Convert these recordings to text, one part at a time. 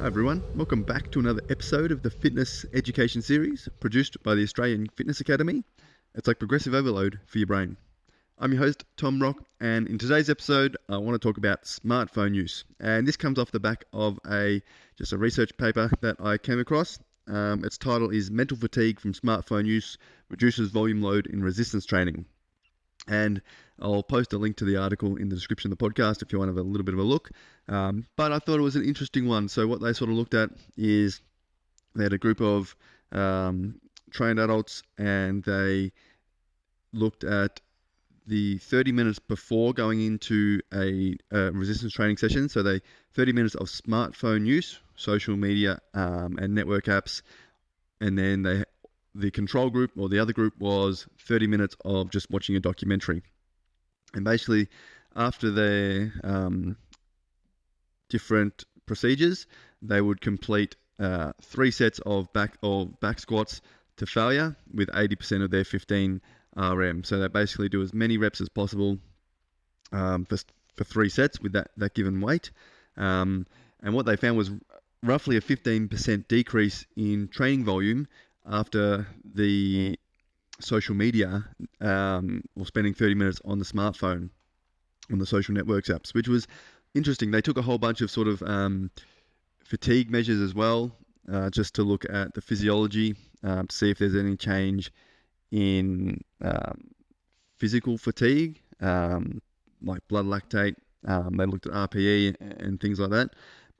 Hi everyone, welcome back to another episode of the Fitness Education Series produced by the Australian Fitness Academy. It's like progressive overload for your brain. I'm your host, Tom Rock, and in today's episode, I want to talk about smartphone use. And this comes off the back of just a research paper that I came across. Its title is Mental Fatigue from Smartphone Use Reduces Volume Load in Resistance Training. And I'll post a link to the article in the description of the podcast if you want to have a little bit of a look. But I thought it was an interesting one. So what they sort of looked at is they had a group of trained adults, and they looked at the 30 minutes before going into a resistance training session. So 30 minutes of smartphone use, social media, and network apps, and then the control group, or the other group, was 30 minutes of just watching a documentary. And basically, after their different procedures, they would complete 3 sets of back squats to failure with 80% of their 15 RM. So they basically do as many reps as possible for 3 sets with that given weight. And what they found was roughly a 15% decrease in training volume after the social media, or spending 30 minutes on the smartphone, on the social networks apps, which was interesting. They took a whole bunch of sort of fatigue measures as well, just to look at the physiology, to see if there's any change in physical fatigue, like blood lactate. They looked at RPE and things like that,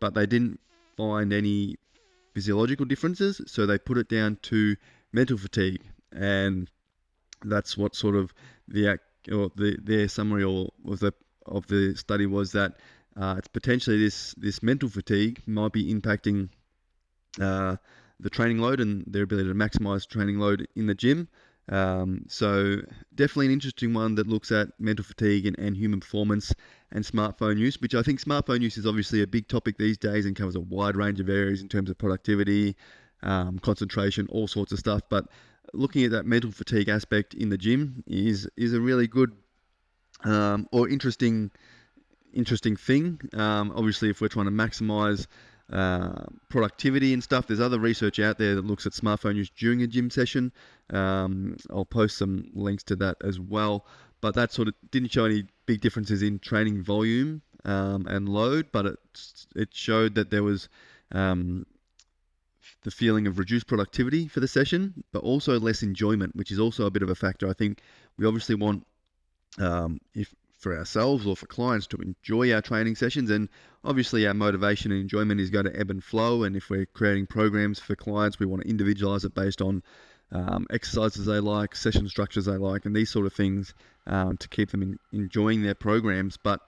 but they didn't find any physiological differences, so they put it down to mental fatigue, and that's what sort of their summary of the study was, that it's potentially this mental fatigue might be impacting the training load and their ability to maximize training load in the gym. So definitely an interesting one that looks at mental fatigue and human performance and smartphone use, which I think smartphone use is obviously a big topic these days and covers a wide range of areas in terms of productivity, concentration, all sorts of stuff. But looking at that mental fatigue aspect in the gym is a really good or interesting thing. Obviously, if we're trying to maximize productivity and stuff, there's other research out there that looks at smartphone use during a gym session. I'll post some links to that as well, but that sort of didn't show any big differences in training volume and load, but it showed that there was the feeling of reduced productivity for the session, but also less enjoyment, which is also a bit of a factor. I think we obviously want, if for ourselves or for clients, to enjoy our training sessions, and obviously our motivation and enjoyment is going to ebb and flow. And if we're creating programs for clients, we want to individualize it based on exercises they like, session structures they like, and these sort of things, to keep them enjoying their programs. But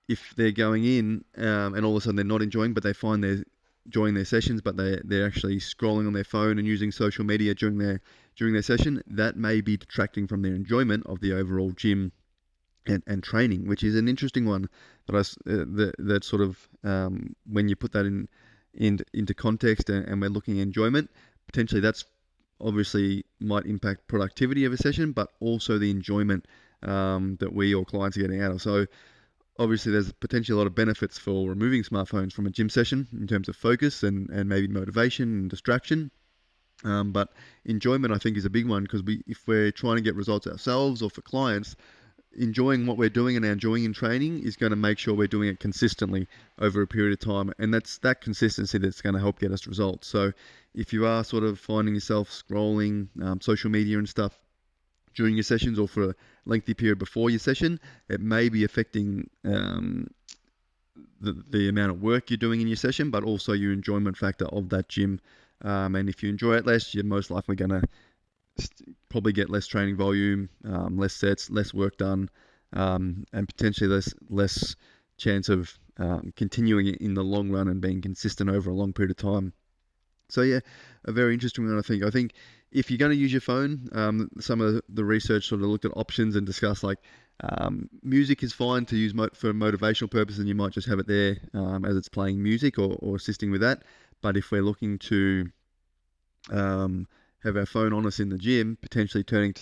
if they're going in and all of a sudden they're not enjoying, but they find they're enjoying their sessions, but they're actually scrolling on their phone and using social media during their session, that may be detracting from their enjoyment of the overall gym and training, which is an interesting one. But that sort of, when you put that into context, and we're looking at enjoyment, potentially that's obviously might impact productivity of a session, but also the enjoyment that we or clients are getting out of. So obviously there's potentially a lot of benefits for removing smartphones from a gym session in terms of focus and maybe motivation and distraction. But enjoyment, I think, is a big one, because if we're trying to get results ourselves or for clients, enjoying what we're doing and enjoying in training is going to make sure we're doing it consistently over a period of time, and that's that consistency that's going to help get us results. So if you are sort of finding yourself scrolling social media and stuff during your sessions or for a lengthy period before your session, it may be affecting the amount of work you're doing in your session, but also your enjoyment factor of that gym. And if you enjoy it less, you're most likely going to probably get less training volume, less sets, less work done, and potentially less chance of continuing it in the long run and being consistent over a long period of time. So yeah, a very interesting one, I think. I think if you're going to use your phone, some of the research sort of looked at options and discussed, like, music is fine to use for motivational purposes, and you might just have it there as it's playing music or assisting with that. But if we're looking to have our phone on us in the gym, potentially turning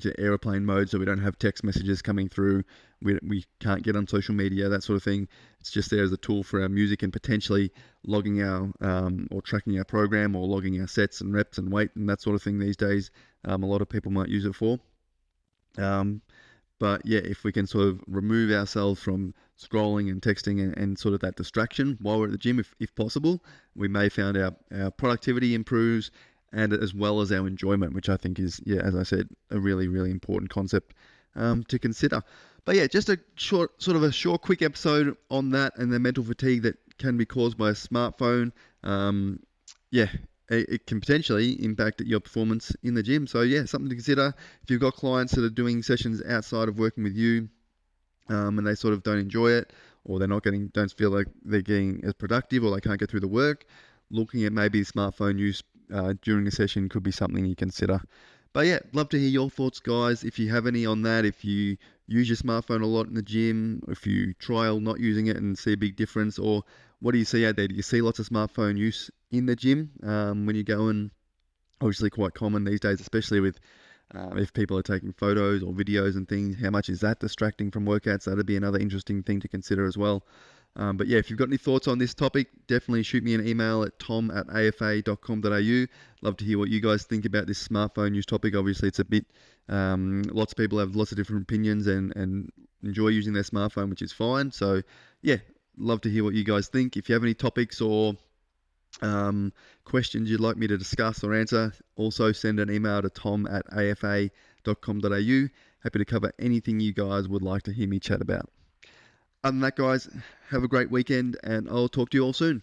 to airplane mode so we don't have text messages coming through. We can't get on social media, that sort of thing. It's just there as a tool for our music and potentially logging our or tracking our program or logging our sets and reps and weight and that sort of thing these days. A lot of people might use it for. But yeah, if we can sort of remove ourselves from scrolling and texting and sort of that distraction while we're at the gym, if possible, we may find our productivity improves, and as well as our enjoyment, which I think is, yeah, as I said, a really, really important concept to consider. But yeah, just a short, quick episode on that and the mental fatigue that can be caused by a smartphone. Yeah, it can potentially impact your performance in the gym. So yeah, something to consider if you've got clients that are doing sessions outside of working with you, and they sort of don't enjoy it, or don't feel like they're getting as productive, or they can't get through the work. Looking at maybe smartphone use during a session could be something you consider. But yeah, love to hear your thoughts, guys. If you have any on that, if you use your smartphone a lot in the gym, if you trial not using it and see a big difference, or what do you see out there? Do you see lots of smartphone use in the gym when you go in? Obviously quite common these days, especially with if people are taking photos or videos and things. How much is that distracting from workouts? That'd be another interesting thing to consider as well. But yeah, if you've got any thoughts on this topic, definitely shoot me an email at tom@afa.com.au. Love to hear what you guys think about this smartphone use topic. Obviously, it's a bit, lots of people have lots of different opinions and enjoy using their smartphone, which is fine. So yeah, love to hear what you guys think. If you have any topics or questions you'd like me to discuss or answer, also send an email to tom@afa.com.au. Happy to cover anything you guys would like to hear me chat about. Other than that, guys, have a great weekend, and I'll talk to you all soon.